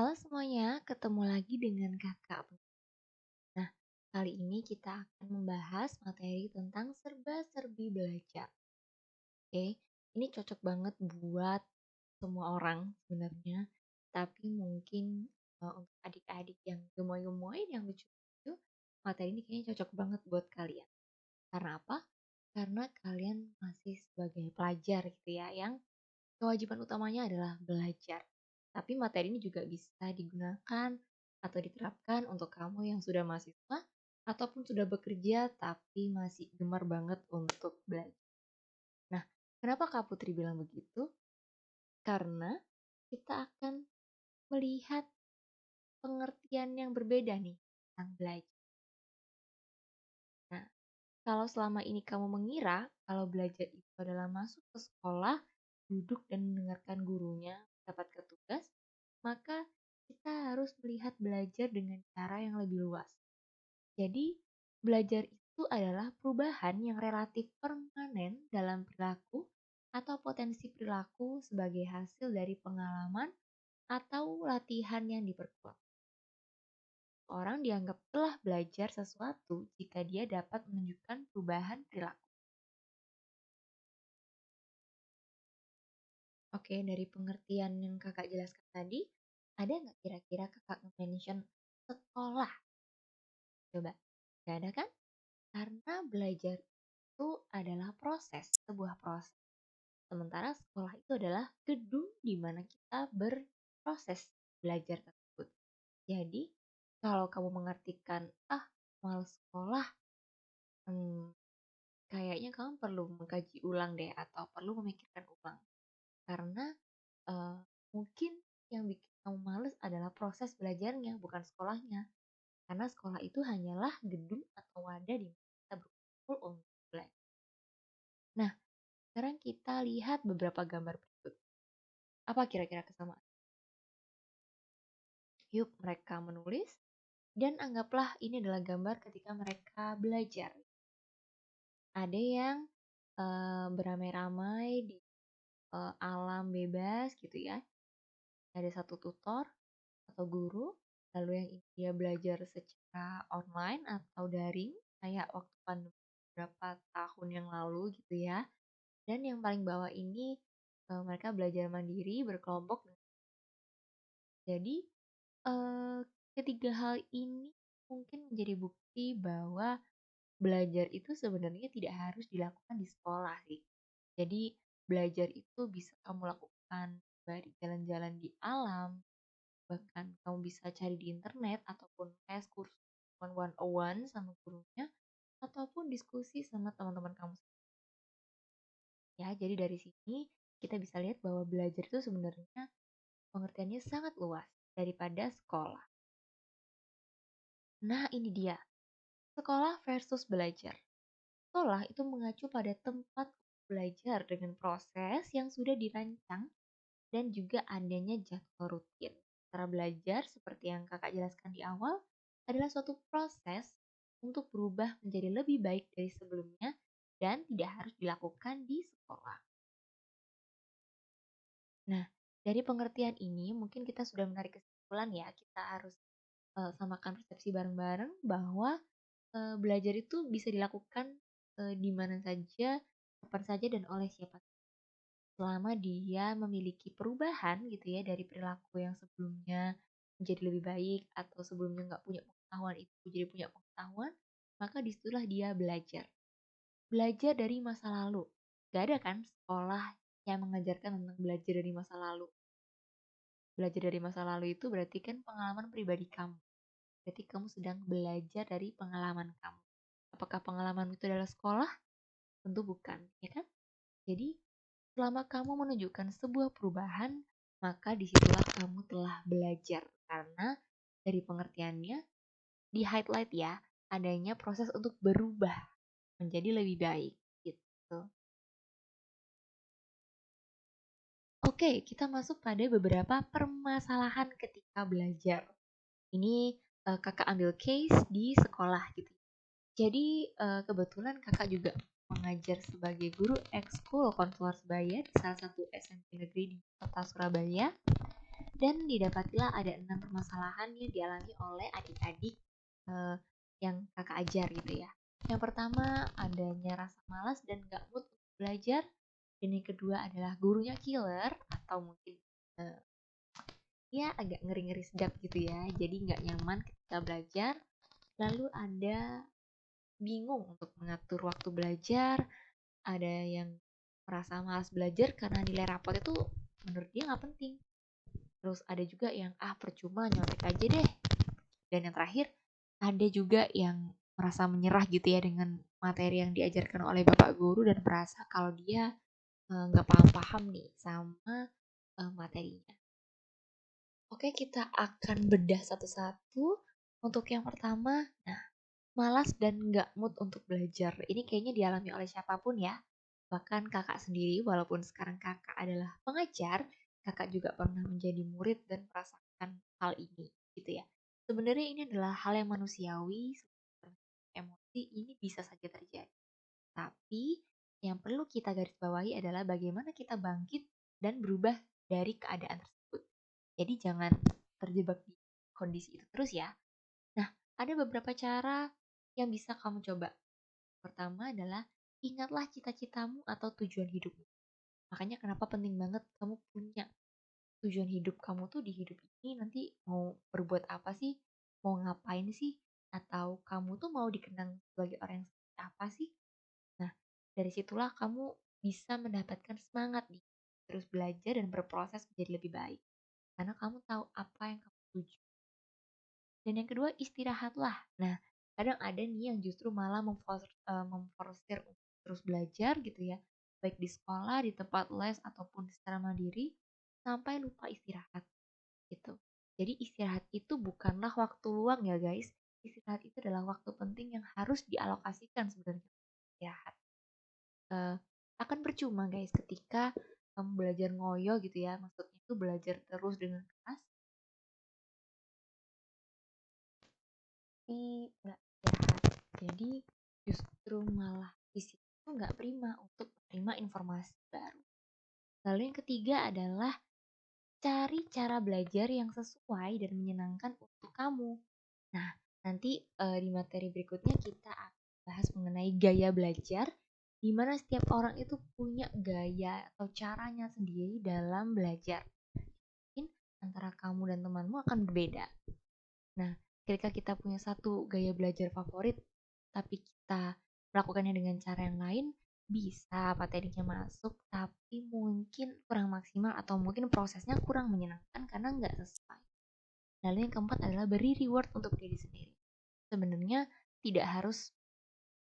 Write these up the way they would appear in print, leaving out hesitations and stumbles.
Halo semuanya, ketemu lagi dengan Kakak. Nah, kali ini kita akan membahas materi tentang serba-serbi belajar. Oke, ini cocok banget buat semua orang sebenarnya, tapi mungkin untuk adik-adik yang gemoy-gemoy, yang lucu-lucu, materi ini kayaknya cocok banget buat kalian. Karena apa? Karena kalian masih sebagai pelajar gitu ya, yang kewajiban utamanya adalah belajar. Tapi materi ini juga bisa digunakan atau diterapkan untuk kamu yang sudah mahasiswa ataupun sudah bekerja tapi masih gemar banget untuk belajar. Nah, kenapa Kak Putri bilang begitu? Karena kita akan melihat pengertian yang berbeda nih tentang belajar. Nah, kalau selama ini kamu mengira kalau belajar itu adalah masuk ke sekolah, duduk dan mendengarkan gurunya mendapatkan tugas, maka kita harus melihat belajar dengan cara yang lebih luas. Jadi, belajar itu adalah perubahan yang relatif permanen dalam perilaku atau potensi perilaku sebagai hasil dari pengalaman atau latihan yang diperkuat. Orang dianggap telah belajar sesuatu jika dia dapat menunjukkan perubahan perilaku. Oke, dari pengertian yang kakak jelaskan tadi, ada nggak kira-kira kakak nge-mention sekolah? Coba, nggak ada kan? Karena belajar itu adalah proses, sebuah proses. Sementara sekolah itu adalah gedung di mana kita berproses belajar tersebut. Jadi, kalau kamu mengartikan, malas sekolah, kayaknya kamu perlu mengkaji ulang deh, atau perlu memikirkan ulang. Karena eh, mungkin yang bikin kamu males adalah proses belajarnya, bukan sekolahnya. Karena sekolah itu hanyalah gedung atau wadah di mana kita berkumpul untuk belajar. Nah, sekarang kita lihat beberapa gambar berikut. Apa kira-kira kesamaan? Yuk, mereka menulis dan anggaplah ini adalah gambar ketika mereka belajar. Ada yang beramai-ramai di alam bebas gitu ya. Ada satu tutor atau guru, lalu yang dia belajar secara online atau daring, kayak waktu pandemi beberapa tahun yang lalu gitu ya. Dan yang paling bawah ini mereka belajar mandiri berkelompok. Jadi ketiga hal ini mungkin menjadi bukti bahwa belajar itu sebenarnya tidak harus dilakukan di sekolah sih. Jadi belajar itu bisa kamu lakukan dari jalan-jalan di alam, bahkan kamu bisa cari di internet ataupun tes kursus one on one sama gurunya ataupun diskusi sama teman-teman kamu. Ya, jadi dari sini kita bisa lihat bahwa belajar itu sebenarnya pengertiannya sangat luas daripada sekolah. Nah, ini dia. Sekolah versus belajar. Sekolah itu mengacu pada tempat belajar dengan proses yang sudah dirancang dan juga adanya jadwal rutin. Cara belajar seperti yang kakak jelaskan di awal adalah suatu proses untuk berubah menjadi lebih baik dari sebelumnya dan tidak harus dilakukan di sekolah. Nah, dari pengertian ini mungkin kita sudah menarik kesimpulan ya, kita harus samakan persepsi bareng-bareng bahwa belajar itu bisa dilakukan di mana saja, kapan saja, dan oleh siapa saja. Selama dia memiliki perubahan gitu ya dari perilaku yang sebelumnya menjadi lebih baik atau sebelumnya nggak punya pengetahuan itu jadi punya pengetahuan, maka disitulah dia belajar. Belajar dari masa lalu. Gak ada kan sekolah yang mengajarkan tentang belajar dari masa lalu. Belajar dari masa lalu itu berarti kan pengalaman pribadi kamu. Berarti kamu sedang belajar dari pengalaman kamu. Apakah pengalaman itu adalah sekolah? Tentu bukan, ya kan? Jadi, selama kamu menunjukkan sebuah perubahan, maka disitulah kamu telah belajar. Karena dari pengertiannya, di highlight ya, adanya proses untuk berubah menjadi lebih baik. Gitu. Oke, kita masuk pada beberapa permasalahan ketika belajar. Ini kakak ambil case di sekolah gitu. Jadi kebetulan kakak juga mengajar sebagai guru ekskul konselor sebaya di salah satu SMP negeri di kota Surabaya. Dan didapatilah ada 6 permasalahan yang dialami oleh adik-adik yang kakak ajar gitu ya. Yang pertama adanya rasa malas dan gak mood untuk belajar. Dan yang kedua adalah gurunya killer atau mungkin eh, ya agak ngeri-ngeri sedap gitu ya. Jadi nggak nyaman ketika belajar. Lalu ada bingung untuk mengatur waktu belajar. Ada yang merasa malas belajar karena nilai rapot itu menurut dia nggak penting. Terus ada juga yang percuma nyontek aja deh. Dan yang terakhir ada juga yang merasa menyerah gitu ya dengan materi yang diajarkan oleh bapak guru dan merasa kalau dia nggak paham-paham nih sama materinya. Oke, kita akan bedah satu-satu. Untuk yang pertama, nah, malas dan nggak mood untuk belajar. Ini kayaknya dialami oleh siapapun ya. Bahkan kakak sendiri, walaupun sekarang kakak adalah pengajar, kakak juga pernah menjadi murid dan merasakan hal ini, gitu ya. Sebenarnya ini adalah hal yang manusiawi, emosi ini bisa saja terjadi. Tapi yang perlu kita garis bawahi adalah bagaimana kita bangkit dan berubah dari keadaan tersebut. Jadi jangan terjebak di kondisi itu terus ya. Nah, ada beberapa cara yang bisa kamu coba. Pertama adalah ingatlah cita-citamu atau tujuan hidupmu. Makanya kenapa penting banget kamu punya tujuan hidup kamu tuh di hidup ini nanti mau berbuat apa sih? Mau ngapain sih? Atau kamu tuh mau dikenang sebagai orang yang seperti apa sih? Nah, dari situlah kamu bisa mendapatkan semangat nih, terus belajar dan berproses menjadi lebih baik. Karena kamu tahu apa yang kamu tuju. Dan yang kedua, istirahatlah. Nah, kadang ada nih yang justru malah memforsir untuk terus belajar gitu ya, baik di sekolah, di tempat les, ataupun secara mandiri, sampai lupa istirahat gitu. Jadi istirahat itu bukanlah waktu luang ya guys. Istirahat itu adalah waktu penting yang harus dialokasikan sebenarnya. Istirahat. Eh, akan percuma guys ketika kamu belajar ngoyo gitu ya. Maksudnya itu belajar terus dengan keras, tapi nggak istirahat. Jadi justru malah fisik itu nggak prima untuk menerima informasi baru. Lalu yang ketiga adalah cari cara belajar yang sesuai dan menyenangkan untuk kamu. Nah, nanti di materi berikutnya kita akan bahas mengenai gaya belajar, di mana setiap orang itu punya gaya atau caranya sendiri dalam belajar. Mungkin antara kamu dan temanmu akan berbeda. Nah, ketika kita punya satu gaya belajar favorit, tapi kita melakukannya dengan cara yang lain, bisa materinya masuk, tapi mungkin kurang maksimal atau mungkin prosesnya kurang menyenangkan karena nggak sesuai. Lalu yang keempat adalah beri reward untuk diri sendiri. Sebenarnya tidak harus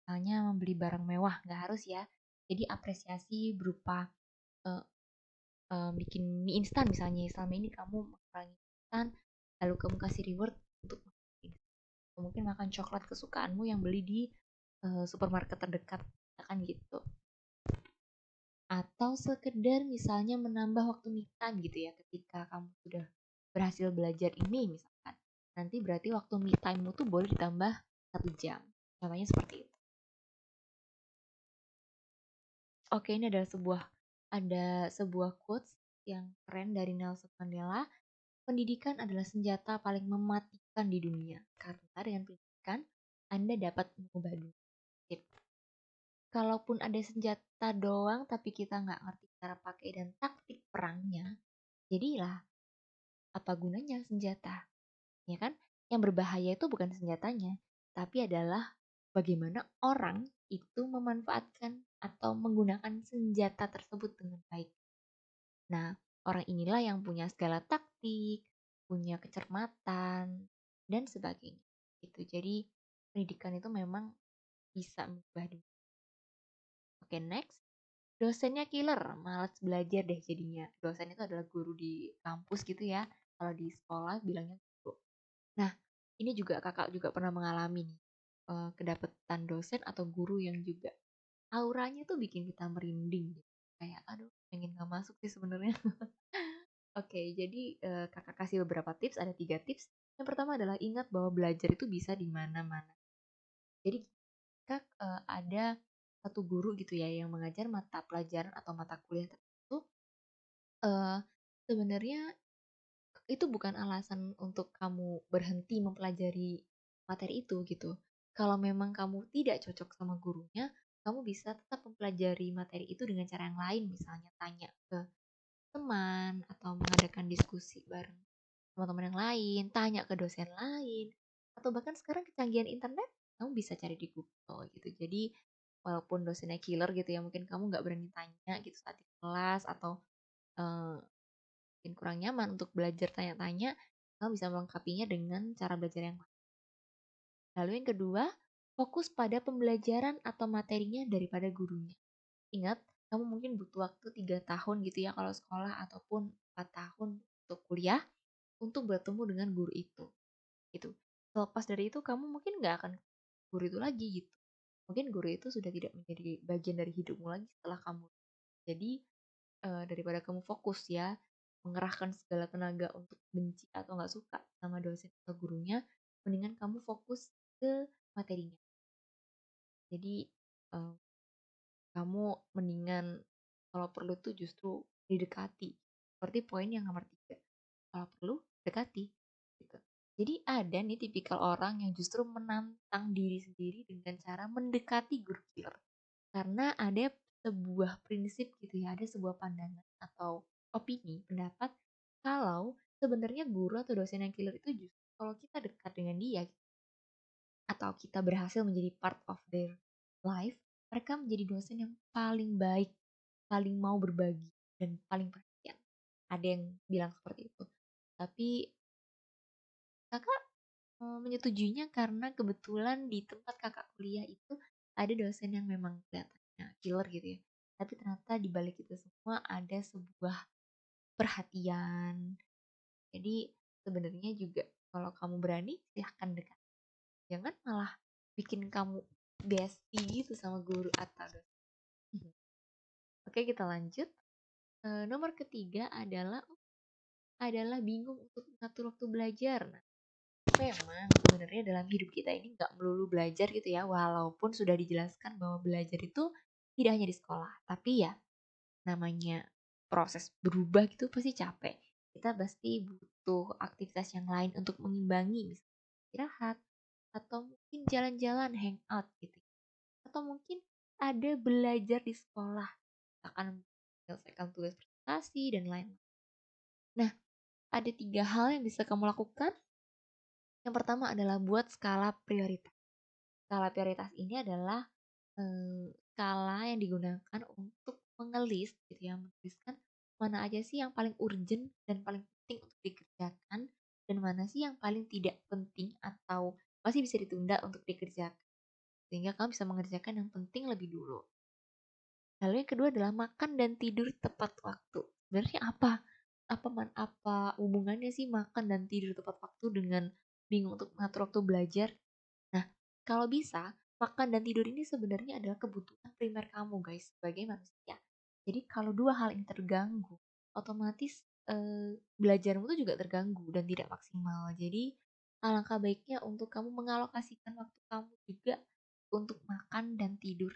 misalnya membeli barang mewah, nggak harus ya. Jadi apresiasi berupa uh, bikin mie instan misalnya. Selama ini kamu mengurangi instan, lalu kamu kasih reward untuk mungkin makan coklat kesukaanmu yang beli di supermarket terdekat, kan gitu. Atau sekedar misalnya menambah waktu me time gitu ya, ketika kamu sudah berhasil belajar ini misalkan. Nanti berarti waktu me time-mu tuh boleh ditambah 1 jam. Contohnya seperti itu. Oke, ini adalah sebuah quotes yang keren dari Nelson Mandela. Pendidikan adalah senjata paling mematikan di dunia. Karena dengan pendidikan, Anda dapat mengubah dunia. Sip. Kalaupun ada senjata doang, tapi kita nggak ngerti cara pakai dan taktik perangnya, jadilah apa gunanya senjata? Ya kan? Yang berbahaya itu bukan senjatanya, tapi adalah bagaimana orang itu memanfaatkan atau menggunakan senjata tersebut dengan baik. Nah, orang inilah yang punya segala taktik, punya kecermatan, dan sebagainya. Gitu. Jadi, pendidikan itu memang bisa mengubah dunia. Oke, next. Dosennya killer, malas belajar deh jadinya. Dosen itu adalah guru di kampus gitu ya. Kalau di sekolah bilangnya guru. Nah, ini juga kakak juga pernah mengalami nih. Kedapetan dosen atau guru yang juga auranya tuh bikin kita merinding gitu. Kayak aduh pengen gak masuk sih sebenarnya. Oke, jadi kakak kasih beberapa tips, ada 3 tips. Yang pertama adalah ingat bahwa belajar itu bisa di mana-mana. Jadi kak ada satu guru gitu ya yang mengajar mata pelajaran atau mata kuliah tertentu, sebenarnya itu bukan alasan untuk kamu berhenti mempelajari materi itu gitu. Kalau memang kamu tidak cocok sama gurunya, kamu bisa tetap mempelajari materi itu dengan cara yang lain, misalnya tanya ke teman atau mengadakan diskusi bareng teman-teman yang lain, tanya ke dosen lain, atau bahkan sekarang kecanggihan internet, kamu bisa cari di Google gitu. Jadi walaupun dosennya killer gitu ya, mungkin kamu nggak berani tanya gitu saat di kelas atau eh, mungkin kurang nyaman untuk belajar tanya-tanya, kamu bisa melengkapinya dengan cara belajar yang lain. Lalu yang kedua, fokus pada pembelajaran atau materinya daripada gurunya. Ingat, kamu mungkin butuh waktu 3 tahun gitu ya kalau sekolah ataupun 4 tahun untuk kuliah untuk bertemu dengan guru itu gitu. Selepas dari itu kamu mungkin nggak akan guru itu lagi gitu. Mungkin guru itu sudah tidak menjadi bagian dari hidupmu lagi setelah kamu. Jadi daripada kamu fokus ya mengerahkan segala tenaga untuk benci atau nggak suka sama dosen atau gurunya, mendingan kamu fokus ke materinya. Jadi eh, kamu mendingan kalau perlu tuh justru didekati. Seperti poin yang nomor 3. Kalau perlu, dekati. Gitu. Jadi ada nih tipikal orang yang justru menantang diri sendiri dengan cara mendekati guru killer. Karena ada sebuah prinsip gitu ya, ada sebuah pandangan atau opini, pendapat kalau sebenarnya guru atau dosen yang killer itu justru kalau kita dekat dengan dia atau kita berhasil menjadi part of their life, mereka menjadi dosen yang paling baik, paling mau berbagi, dan paling perhatian. Ada yang bilang seperti itu. Tapi kakak menyetujuinya karena kebetulan di tempat kakak kuliah itu ada dosen yang memang kelihatannya killer gitu ya. Tapi ternyata di balik itu semua ada sebuah perhatian. Jadi sebenarnya juga kalau kamu berani silahkan dekat. Jangan malah bikin kamu bestie gitu sama guru atau dosen. Oke, kita lanjut. Nomor ketiga adalah bingung untuk mengatur waktu belajar. Nah, memang sebenarnya dalam hidup kita ini nggak melulu belajar gitu ya, walaupun sudah dijelaskan bahwa belajar itu tidak hanya di sekolah, tapi ya namanya proses berubah gitu pasti capek. Kita pasti butuh aktivitas yang lain untuk mengimbangi, misalnya istirahat, atau mungkin jalan-jalan, hangout gitu. Atau mungkin ada belajar di sekolah, akan menyelesaikan tugas presentasi dan lain. Nah, ada 3 hal yang bisa kamu lakukan. Yang pertama adalah buat skala prioritas. Skala prioritas ini adalah skala yang digunakan untuk mengelis gitu ya, menuliskan mana aja sih yang paling urgent dan paling penting untuk dikerjakan dan mana sih yang paling tidak penting atau masih bisa ditunda untuk dikerjakan. Sehingga kamu bisa mengerjakan yang penting lebih dulu. Lalu yang kedua adalah makan dan tidur tepat waktu. Sebenarnya apa hubungannya sih makan dan tidur tepat waktu dengan bingung untuk mengatur waktu belajar? Nah, kalau bisa, makan dan tidur ini sebenarnya adalah kebutuhan primer kamu guys sebagai manusia. Jadi kalau dua hal ini terganggu, otomatis belajarmu itu juga terganggu dan tidak maksimal. Jadi alangkah baiknya untuk kamu mengalokasikan waktu kamu juga untuk makan dan tidur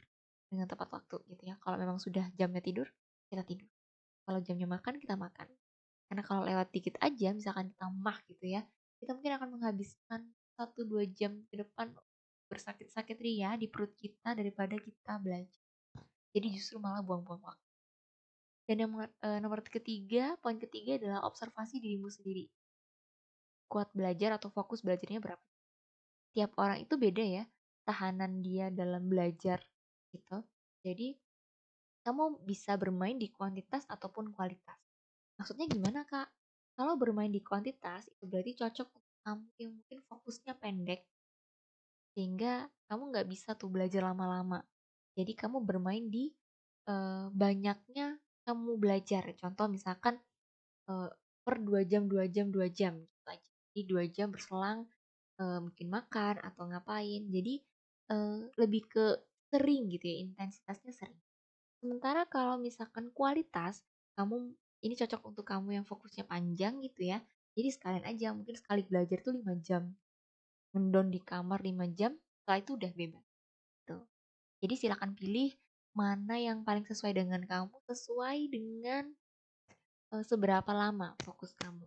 dengan tepat waktu gitu ya. Kalau memang sudah jamnya tidur, kita tidur. Kalau jamnya makan, kita makan. Karena kalau lewat dikit aja, misalkan kita mah gitu ya, kita mungkin akan menghabiskan 1-2 jam ke depan bersakit-sakit ria di perut kita daripada kita belajar. Jadi justru malah buang-buang waktu. Dan yang nomor ketiga, poin ketiga adalah observasi dirimu sendiri. Kuat belajar atau fokus belajarnya berapa? Tiap orang itu beda ya, tahanan dia dalam belajar gitu. Jadi kamu bisa bermain di kuantitas ataupun kualitas. Maksudnya gimana kak? Kalau bermain di kuantitas itu berarti cocok untuk kamu yang mungkin fokusnya pendek sehingga kamu nggak bisa tuh belajar lama-lama. Jadi kamu bermain di banyaknya kamu belajar. Contoh misalkan eh, per 2 jam, 2 jam, 2 jam gitu aja. Jadi 2 jam berselang mungkin makan atau ngapain. Jadi lebih ke sering gitu ya, intensitasnya sering. Sementara kalau misalkan kualitas, kamu ini cocok untuk kamu yang fokusnya panjang gitu ya. Jadi sekalian aja, mungkin sekali belajar tuh 5 jam. Ngendon di kamar 5 jam, setelah itu udah bebas. Tuh. Jadi silakan pilih mana yang paling sesuai dengan kamu, sesuai dengan seberapa lama fokus kamu.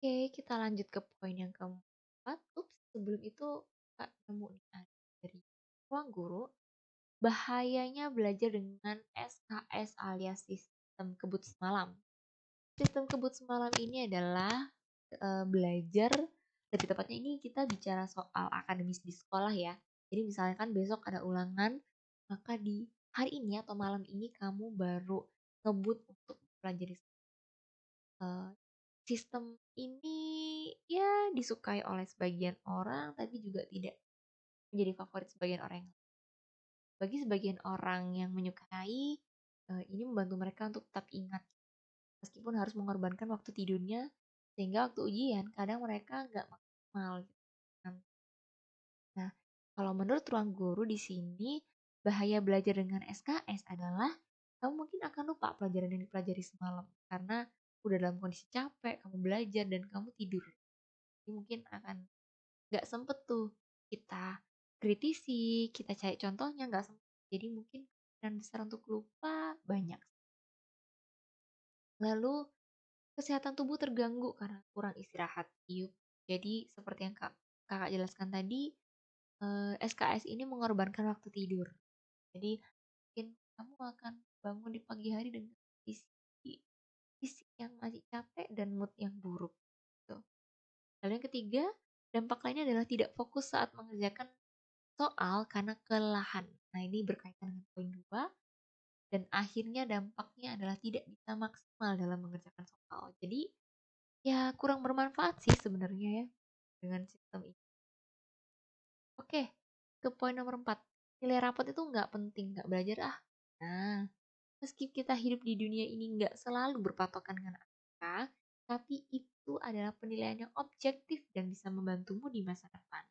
Oke, kita lanjut ke poin yang keempat. Ups, sebelum itu Kak nemu nih ada dari ruang guru, bahayanya belajar dengan SKS alias sistem kebut semalam. Sistem kebut semalam ini adalah belajar, lebih tepatnya ini kita bicara soal akademis di sekolah ya. Jadi misalkan besok ada ulangan, maka di hari ini atau malam ini kamu baru ngebut untuk pelajari. Eh, Sistem ini ya disukai oleh sebagian orang, tapi juga tidak menjadi favorit sebagian orang. Bagi sebagian orang yang menyukai, ini membantu mereka untuk tetap ingat, meskipun harus mengorbankan waktu tidurnya, sehingga waktu ujian kadang mereka nggak maksimal gitu kan. Nah, kalau menurut ruang guru di sini, bahaya belajar dengan SKS adalah kamu mungkin akan lupa pelajaran yang dipelajari semalam karena udah dalam kondisi capek, kamu belajar dan kamu tidur. Jadi mungkin akan nggak sempet tuh kita kritisi, kita cari contohnya nggak sempet. Jadi mungkin kemungkinan besar untuk lupa banyak. Lalu kesehatan tubuh terganggu karena kurang istirahat. Yuk. Jadi seperti yang kakak jelaskan tadi, SKS ini mengorbankan waktu tidur. Jadi mungkin kamu akan bangun di pagi hari dengan kondisi fisik yang masih capek dan mood yang buruk. Gitu. Lalu yang ketiga, dampak lainnya adalah tidak fokus saat mengerjakan soal karena kelelahan. Nah, ini berkaitan dengan poin 2 dan akhirnya dampaknya adalah tidak bisa maksimal dalam mengerjakan soal. Jadi, ya kurang bermanfaat sih sebenarnya ya dengan sistem ini. Oke, ke poin nomor 4. Nilai rapot itu nggak penting, nggak belajar ah. Nah, meski kita hidup di dunia ini nggak selalu berpatokan dengan angka, tapi itu adalah penilaian yang objektif dan bisa membantumu di masa depan.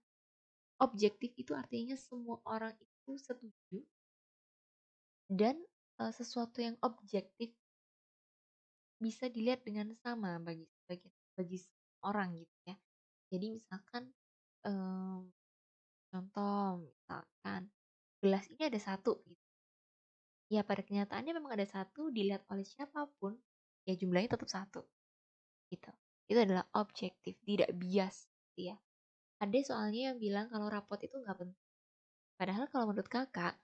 Objektif itu artinya semua orang itu setuju dan sesuatu yang objektif bisa dilihat dengan sama bagi orang gitu ya. Jadi misalkan em, contoh misalkan gelas ini ada satu gitu. Ya pada kenyataannya memang ada satu, dilihat oleh siapapun ya jumlahnya tetap satu gitu. Itu adalah objektif, tidak bias gitu ya. Ada soalnya yang bilang kalau rapot itu nggak penting. Padahal kalau menurut kakak,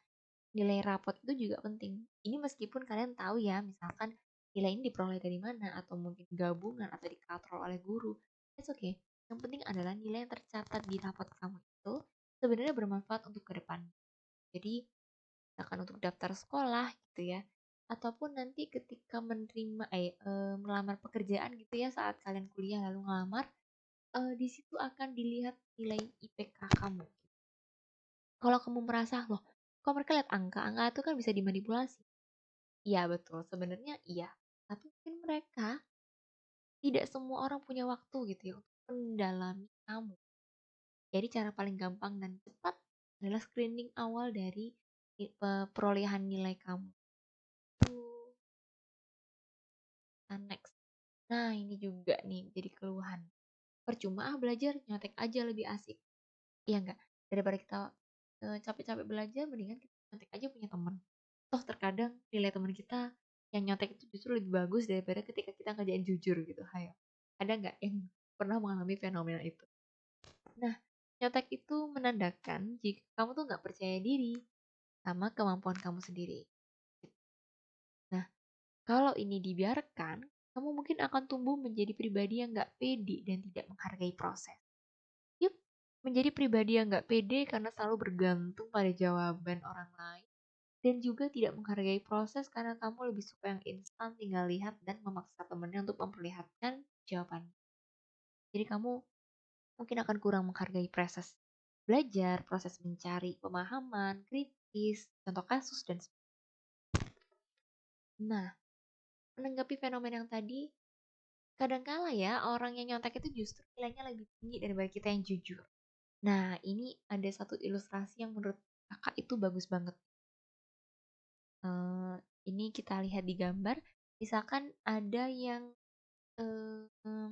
nilai rapot itu juga penting. Ini meskipun kalian tahu ya, misalkan nilai ini diperoleh dari mana, atau mungkin gabungan, atau dikatrol oleh guru. It's okay. Yang penting adalah nilai yang tercatat di rapot kamu itu sebenarnya bermanfaat untuk ke depan. Jadi, misalkan untuk daftar sekolah gitu ya, ataupun nanti ketika melamar pekerjaan gitu ya saat kalian kuliah lalu ngelamar, di situ akan dilihat nilai IPK kamu. Kalau kamu merasa, loh, kok mereka lihat angka, angka itu kan bisa dimanipulasi. Iya betul, sebenarnya iya. Tapi mungkin mereka tidak semua orang punya waktu gitu ya untuk mendalami kamu. Jadi cara paling gampang dan cepat adalah screening awal dari perolehan nilai kamu. Nah, next. Nah, ini juga nih jadi keluhan. Percuma ah belajar, nyontek aja lebih asik. Iya enggak? Daripada kita capek-capek belajar, mendingan kita nyontek aja punya teman. Toh terkadang nilai teman kita yang nyontek itu justru lebih bagus daripada ketika kita ngerjain jujur gitu. Hayo. Ada nggak yang pernah mengalami fenomena itu? Nah, nyontek itu menandakan jika kamu tuh nggak percaya diri sama kemampuan kamu sendiri. Nah, kalau ini dibiarkan, kamu mungkin akan tumbuh menjadi pribadi yang nggak pede dan tidak menghargai proses. Yup, menjadi pribadi yang nggak pede karena selalu bergantung pada jawaban orang lain dan juga tidak menghargai proses karena kamu lebih suka yang instan, tinggal lihat dan memaksa temennya untuk memperlihatkan jawaban. Jadi kamu mungkin akan kurang menghargai proses belajar, proses mencari pemahaman, kritis, contoh kasus, dan sebagainya. Nah, menanggapi fenomena yang tadi, kadangkala ya orang yang nyontek itu justru nilainya lebih tinggi daripada kita yang jujur. Nah, ini ada satu ilustrasi yang menurut kakak itu bagus banget. Eh, ini kita lihat di gambar, misalkan ada yang eh,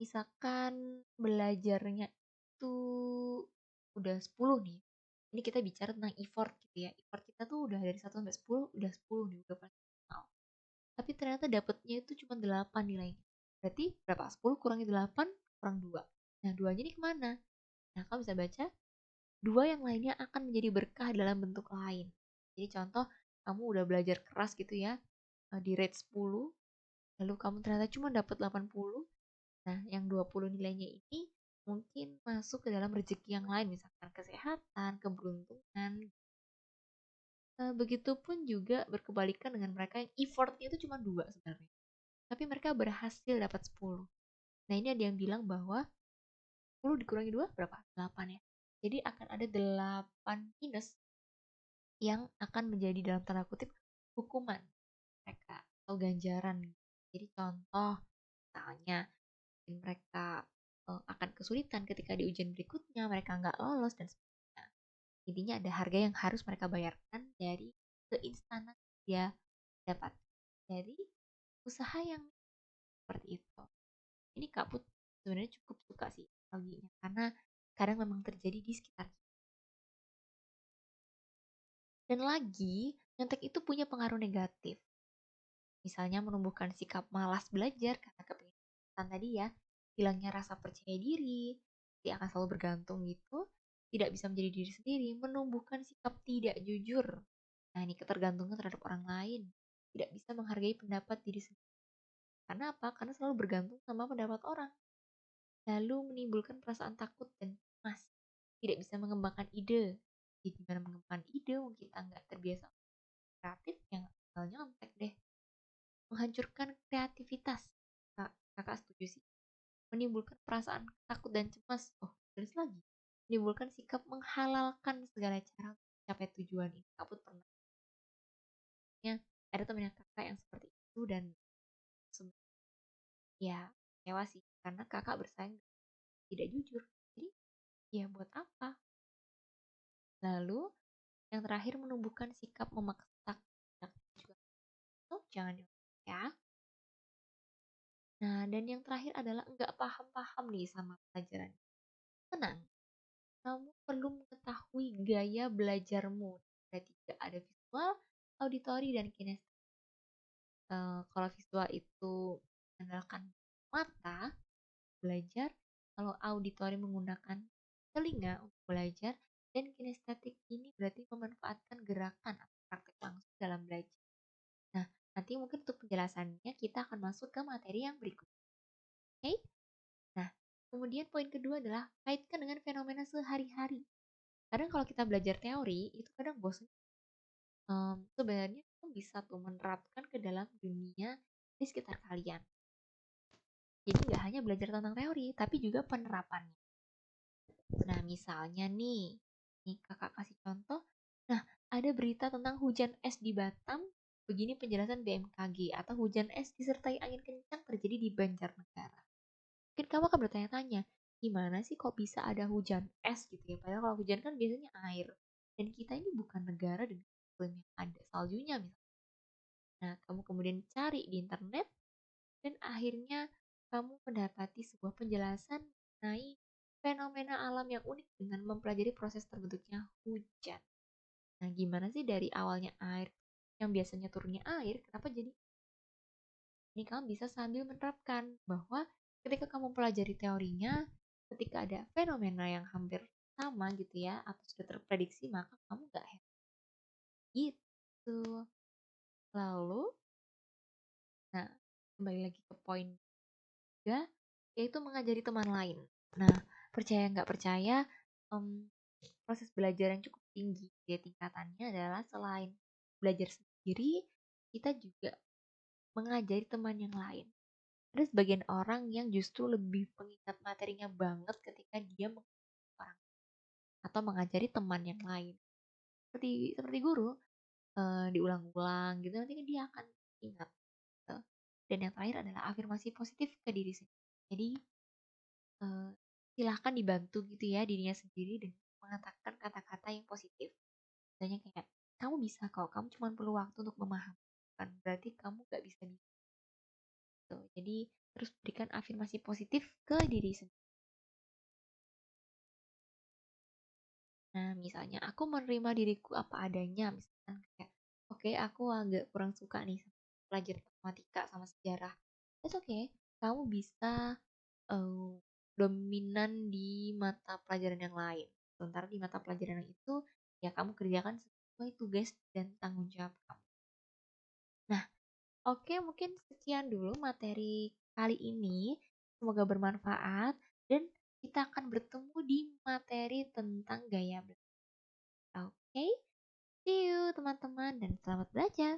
misalkan belajarnya itu udah 10 nih. Ini kita bicara tentang effort gitu ya. Effort kita tuh udah dari 1 sampai 10, udah 10 nih, udah paling maksimal. Tapi ternyata dapetnya itu cuma 8 nilainya. Berarti berapa? 10 kurangi 8 kurang 2. Nah, 2-nya ini kemana? Nah, kamu bisa baca 2 yang lainnya akan menjadi berkah dalam bentuk lain. Jadi contoh, kamu udah belajar keras gitu ya, di rate 10, lalu kamu ternyata cuma dapat 80. Nah, yang 20 nilainya ini mungkin masuk ke dalam rezeki yang lain, misalkan kesehatan, keberuntungan. Begitupun juga berkebalikan dengan mereka yang effortnya itu cuma 2 sebenarnya. Tapi mereka berhasil dapat 10. Nah, ini ada yang bilang bahwa 10 dikurangi 2 berapa? 8 ya. Jadi akan ada 8 minus yang akan menjadi dalam tanda kutip hukuman mereka atau ganjaran. Jadi contoh misalnya mereka akan kesulitan ketika di ujian berikutnya, mereka nggak lolos dan sebagainya. Intinya ada harga yang harus mereka bayarkan dari keinstanan dia dapat dari usaha yang seperti itu. Ini Kak Put sebenarnya cukup suka sih analoginya karena kadang memang terjadi di sekitar kita. Dan lagi, nyontek itu punya pengaruh negatif. Misalnya menumbuhkan sikap malas belajar karena kepingin tadi ya, hilangnya rasa percaya diri, dia akan selalu bergantung gitu, tidak bisa menjadi diri sendiri, menumbuhkan sikap tidak jujur. Nah, ini ketergantungan terhadap orang lain, tidak bisa menghargai pendapat diri sendiri. Karena apa? Karena selalu bergantung sama pendapat orang. Lalu menimbulkan perasaan takut dan cemas, tidak bisa mengembangkan ide. Jadi gimana mengembangkan ide, mungkin kita nggak terbiasa kreatif, yang halnya nyontek deh. Menghancurkan kreativitas. Kakak setuju sih. Menimbulkan perasaan takut dan cemas. Oh, terus lagi. Menimbulkan sikap menghalalkan segala cara untuk mencapai tujuan ini. Aku pernah ada temennya kakak yang seperti itu dan ya kecewa sih karena kakak bersaing tidak jujur. Jadi ya buat apa? Lalu yang terakhir menumbuhkan sikap memaksa juga. Oh, jangan ya. Nah, dan yang terakhir adalah enggak paham-paham nih sama pelajaran. Tenang, kamu perlu mengetahui gaya belajarmu. Ada tiga, ada visual, auditori, dan kinestetik. Kalau visual itu mengandalkan mata belajar, kalau auditori menggunakan telinga untuk belajar, dan kinestetik ini berarti memanfaatkan gerakan atau praktek langsung dalam belajar. Nah, nanti mungkin untuk penjelasannya kita akan masuk ke materi yang berikut. Oke? Okay? Nah, kemudian poin kedua adalah kaitkan dengan fenomena sehari-hari. Kadang kalau kita belajar teori, itu kadang bosan. Sebenarnya kamu bisa tuh menerapkan ke dalam dunia di sekitar kalian. Jadi nggak hanya belajar tentang teori, tapi juga penerapannya. Nah, misalnya nih kakak kasih contoh. Nah, ada berita tentang hujan es di Batam. Begini penjelasan BMKG, atau hujan es disertai angin kencang terjadi di Banjarnegara. Mungkin kamu akan bertanya-tanya, gimana sih kok bisa ada hujan es gitu ya? Padahal kalau hujan kan biasanya air. Dan kita ini bukan negara dengan iklim yang ada saljunya misalnya. Nah, kamu kemudian cari di internet dan akhirnya kamu mendapati sebuah penjelasan mengenai fenomena alam yang unik dengan mempelajari proses terbentuknya hujan. Nah, gimana sih dari awalnya air yang biasanya turunnya air, kenapa jadi ini? Kamu bisa sambil menerapkan bahwa ketika kamu pelajari teorinya, ketika ada fenomena yang hampir sama gitu ya, atau sudah terprediksi, maka kamu gak heran. Gitu. Lalu, nah, kembali lagi ke poin 3, yaitu mengajari teman lain. Nah, percaya nggak percaya, proses belajar yang cukup tinggi ya tingkatannya adalah selain belajar sendiri, kita juga mengajari teman yang lain. Ada sebagian orang yang justru lebih mengingat materinya banget ketika dia mengajari orang atau mengajari teman yang lain. Seperti guru, diulang-ulang gitu nanti dia akan ingat. Gitu. Dan yang terakhir adalah afirmasi positif ke diri sendiri. Jadi silahkan dibantu gitu ya dirinya sendiri dengan mengatakan kata-kata yang positif. Misalnya kayak, kamu bisa kok, kamu cuma perlu waktu untuk memahami. Bukan berarti kamu gak bisa. Tuh, jadi terus berikan afirmasi positif ke diri sendiri. Nah, misalnya aku menerima diriku apa adanya. Misalkan kayak, oke, aku agak kurang suka nih sama pelajaran matematika sama sejarah. That's okay. kamu bisa, eee, dominan di mata pelajaran yang lain. Sementara di mata pelajaran yang itu, ya kamu kerjakan sesuai tugas dan tanggung jawab kamu. Nah, oke, mungkin sekian dulu materi kali ini. Semoga bermanfaat dan kita akan bertemu di materi tentang gaya belajar. Oke, see you teman-teman dan selamat belajar.